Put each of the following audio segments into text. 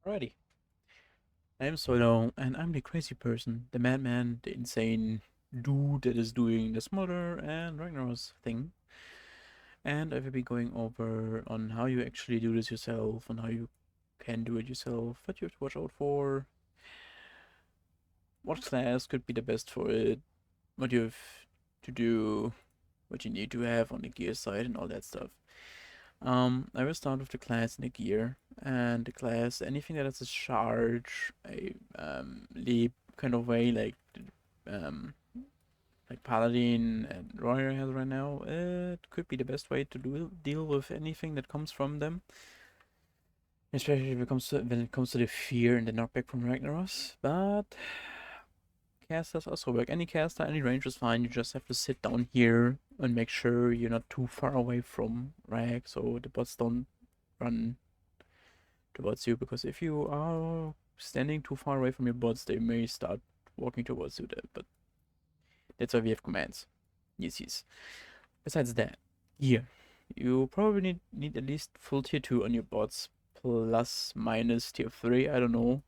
Alrighty. I am Solo, and I'm the crazy person, the madman, the insane dude that is doing the Smolder and Ragnaros thing. And I will be going over on how you actually do this yourself, and how you can do it yourself, what you have to watch out for, what class could be the best for it, what you have to do, what you need to have on the gear side, and all that stuff. I will start with the class and the gear, and the class, anything that has a charge, a leap kind of way, um, like Paladin and Royer has right now, it could be the best way to deal with anything that comes from them, especially when it comes to the fear and the knockback from Ragnaros. But casters also work. Any caster, any range is fine. You just have to sit down here and make sure you're not too far away from Rag, so the bots don't run towards you, because if you are standing too far away from your bots, they may start walking towards you there, but that's why we have commands. Yes. Besides that, here, you probably need at least full tier 2 on your bots, plus minus tier 3, I don't know.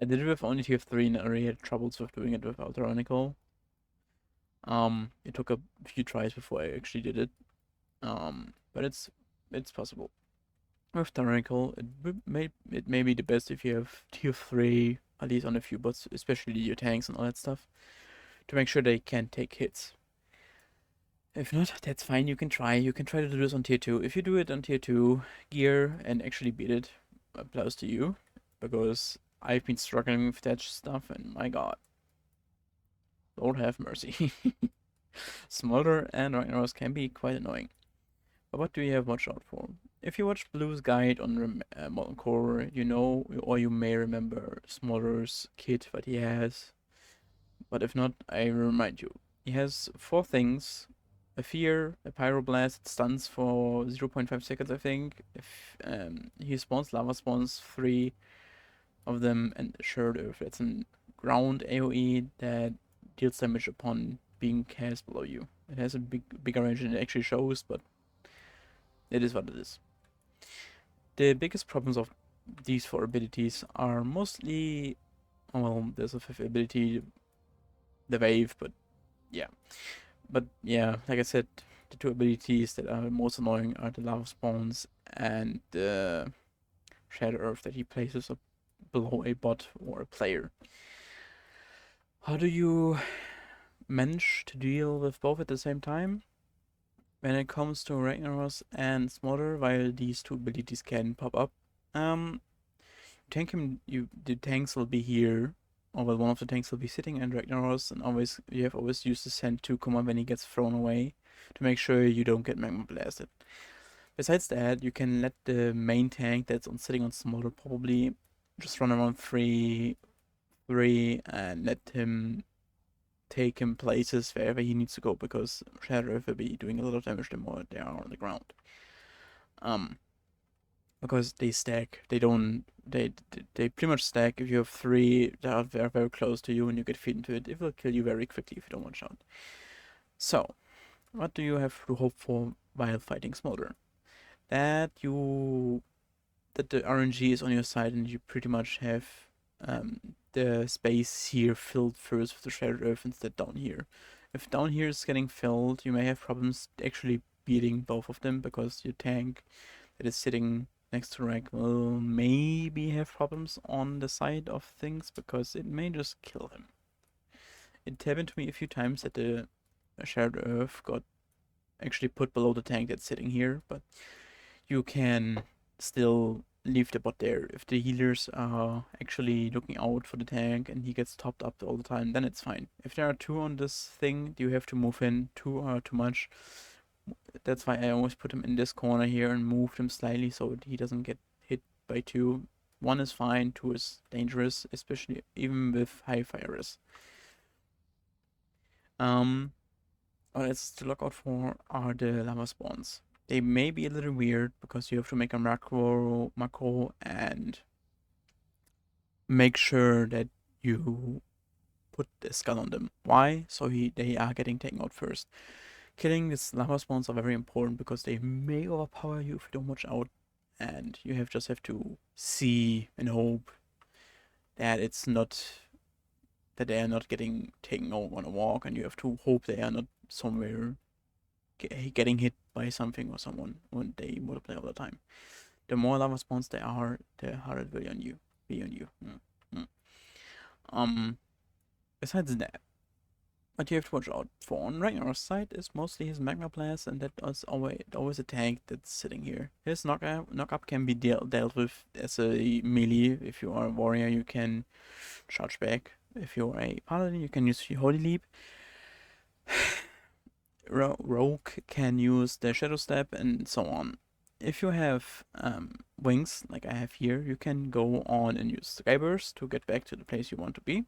I did it with only tier 3 and I already had troubles with doing it without Tyrannical. It took a few tries before I actually did it. But it's possible. With Tyrannical, it may be the best if you have tier 3, at least on a few bots, especially your tanks and all that stuff, to make sure they can take hits. If not, that's fine, you can try. You can try to do this on tier 2. If you do it on tier 2 gear and actually beat it, applause to you, because I've been struggling with that stuff, and my god, Lord have mercy. Smolder and Ragnaros can be quite annoying. But what do you have watch out for? If you watch Blue's guide on Molten Core, you know, or you may remember Smolder's kit that he has. But if not, I remind you. He has 4 things. A Fear, a Pyroblast, it stuns for 0.5 seconds, I think. If he spawns Lava Spawns, 3 of them, and Assured Earth. That's a ground AoE that deals damage upon being cast below you. It has a bigger range than it actually shows, but it is what it is. The biggest problems of these 4 abilities are mostly, well, there's a 5th ability, the Wave, but yeah. But yeah, like I said, the 2 abilities that are most annoying are the Lava Spawns and the Shadow Earth that he places up below a bot or a player. How do you manage to deal with both at the same time? When it comes to Ragnaros and Smolder, while these 2 abilities can pop up, um, the tanks will be here, or well, one of the tanks will be sitting in Ragnaros, and you have always used the send to command when he gets thrown away to make sure you don't get magma blasted. Besides that, you can let the main tank that's sitting on Smolder probably just run around free and let him take him places wherever he needs to go, because Shadow will be doing a lot of damage the more they are on the ground. Um, because they stack. They don't. They pretty much stack. If you have 3 that are very, very close to you and you get feed into it, it will kill you very quickly if you don't watch out. So, what do you have to hope for while fighting Smolder? That the RNG is on your side and you pretty much have the space here filled first with the Shattered Earth instead down here. If down here is getting filled, you may have problems actually beating both of them, because your tank that is sitting next to Rag will maybe have problems on the side of things, because it may just kill him. It happened to me a few times that the Shattered Earth got actually put below the tank that's sitting here, but you can still leave the bot there. If the healers are actually looking out for the tank and he gets topped up all the time, then it's fine. If there are 2 on this thing, you have to move in. 2 are too much. That's why I always put him in this corner here and move him slightly so he doesn't get hit by 2. 1 is fine, 2 is dangerous, especially even with high fire risk. What else to look out for are the lava spawns. They may be a little weird because you have to make a macro and make sure that you put the skull on them. Why? So they are getting taken out first. Killing these lava spawns are very important because they may overpower you if you don't watch out. and you just have to see and hope that it's not that they are not getting taken over on a walk, and you have to hope they are not somewhere getting hit by something or someone when they multiply all the time. The more lava spawns there are, the harder it will be on you. Mm. Um, Besides that, what you have to watch out for on Ragnaros' side is mostly his Magma Blast, and that is always a tank that's sitting here. His knock up can be dealt with as a melee. If you are a warrior, you can charge back. If you're a paladin, you can use your Holy Leap. Rogue can use the Shadow Step and so on. If you have wings, like I have here, you can go on and use Skyburst to get back to the place you want to be.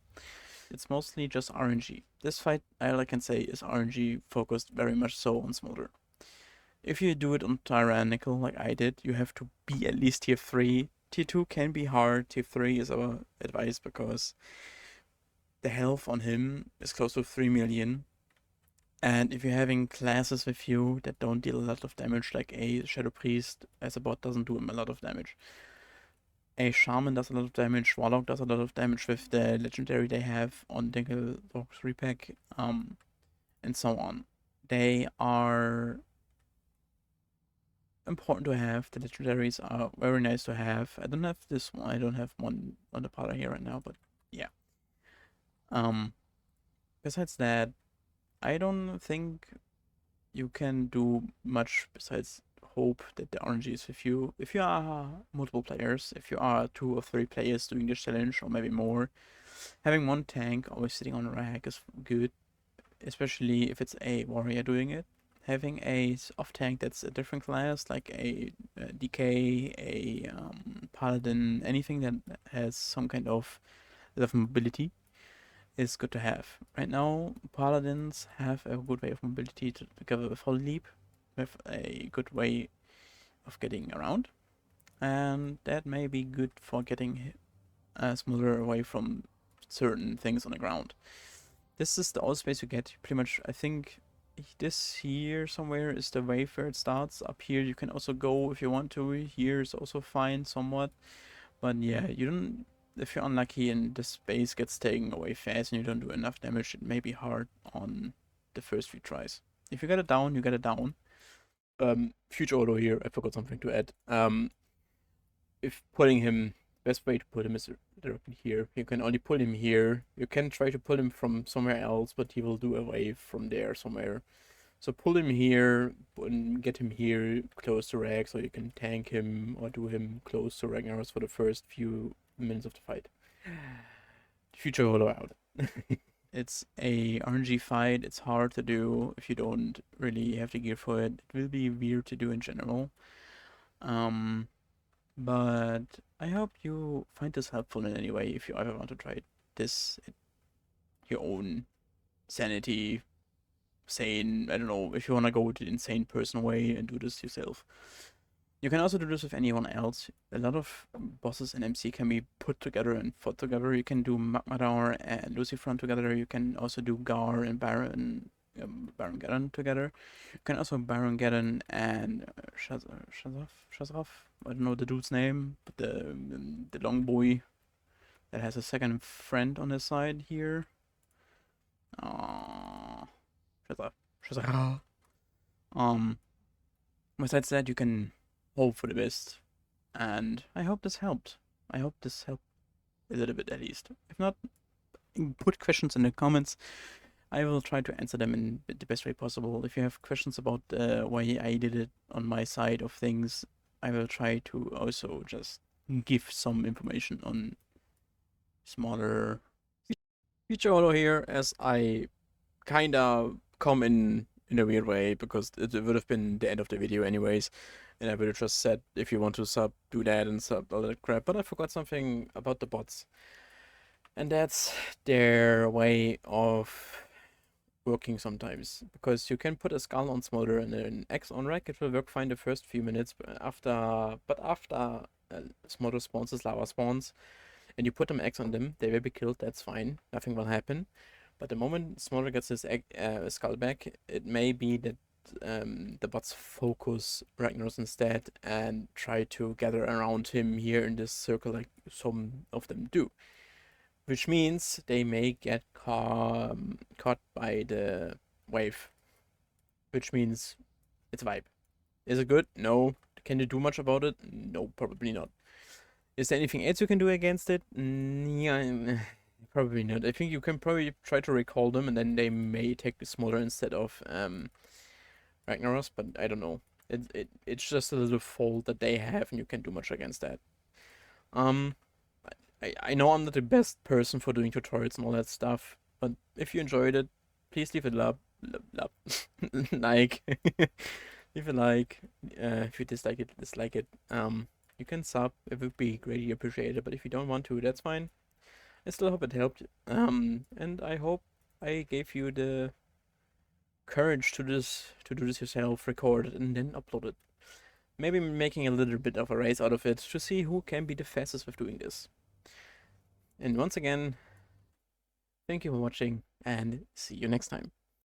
It's mostly just RNG. This fight, all I can say, is RNG focused very much so on Smolder. If you do it on Tyrannical like I did, you have to be at least tier 3. Tier 2 can be hard, tier 3 is our advice because the health on him is close to 3 million. And if you're having classes with you that don't deal a lot of damage, like a Shadow Priest as a bot doesn't do him a lot of damage. A Shaman does a lot of damage, Warlock does a lot of damage with the legendary they have on Dingle Dog 3-pack, and so on. They are important to have. The legendaries are very nice to have. I don't have this one. I don't have one on the party here right now, but yeah. Besides that, I don't think you can do much besides hope that the RNG is with you. If you are multiple players, if you are 2 or 3 players doing this challenge, or maybe more, having one tank always sitting on a rack is good, especially if it's a warrior doing it. Having a off tank that's a different class, like a DK, a paladin, anything that has some kind of mobility, is good to have. Right now, paladins have a good way of mobility together with Holy Leap, with a good way of getting around, and that may be good for getting Smolder away from certain things on the ground. This is the all space you get. Pretty much, I think this here somewhere is the wave where it starts. Up here you can also go if you want to. Here is also fine somewhat, but yeah, you don't. If you're unlucky and the space gets taken away fast and you don't do enough damage, it may be hard on the first few tries. If you get it down, you get it down. Future Holo here, I forgot something to add. If putting him, best way to put him is directly here. You can only pull him here. You can try to pull him from somewhere else, but he will do a wave from there somewhere. So pull him here and get him here close to Rag so you can tank him or do him close to Ragnaros for the first few minutes of the fight. Future Holo out. It's a RNG fight. It's hard to do if you don't really have the gear for it. It will be weird to do in general. But I hope you find this helpful in any way if you ever want to try this at your own sanity, sane, I don't know, if you want to go the insane person way and do this yourself. You can also do this with anyone else. A lot of bosses in MC can be put together and fought together. You can do Magmadar and Lucifron together. You can also do Gar and Baron Geddon together. You can also Baron Geddon and Shazaf. I don't know the dude's name, but the long boy that has a second friend on his side here. Shazaf. Besides that, you can hope for the best, and I hope this helped. I hope this helped a little bit at least. If not, put questions in the comments. I will try to answer them in the best way possible. If you have questions about the way I did it on my side of things, I will try to also just give some information on smaller future Holo here, as I kinda come in a weird way because it would have been the end of the video anyways, and I would have just said if you want to sub, do that and sub all that crap. But I forgot something about the bots, and that's their way of working sometimes, because you can put a skull on Smolder and an X on Rack. It will work fine the first few minutes, but after Smolder spawns, as lava spawns, and you put them X on them, they will be killed. That's fine, nothing will happen. But the moment Smolder gets his skull back, it may be that the bots focus Ragnaros instead and try to gather around him here in this circle like some of them do. Which means they may get caught by the wave. Which means it's a vibe. Is it good? No. Can you do much about it? No, probably not. Is there anything else you can do against it? Yeah, probably not. I think you can probably try to recall them and then they may take the Smolder instead of Ragnaros, but I don't know. It's just a little fault that they have and you can't do much against that. Um I know I'm not the best person for doing tutorials and all that stuff, but if you enjoyed it, please leave a like. Leave a like. If you dislike it, dislike it. You can sub. It would be greatly appreciated. But if you don't want to, that's fine. I still hope it helped. And I hope I gave you the courage to do this yourself, record it, and then upload it. Maybe making a little bit of a race out of it to see who can be the fastest with doing this. And once again, thank you for watching, and see you next time.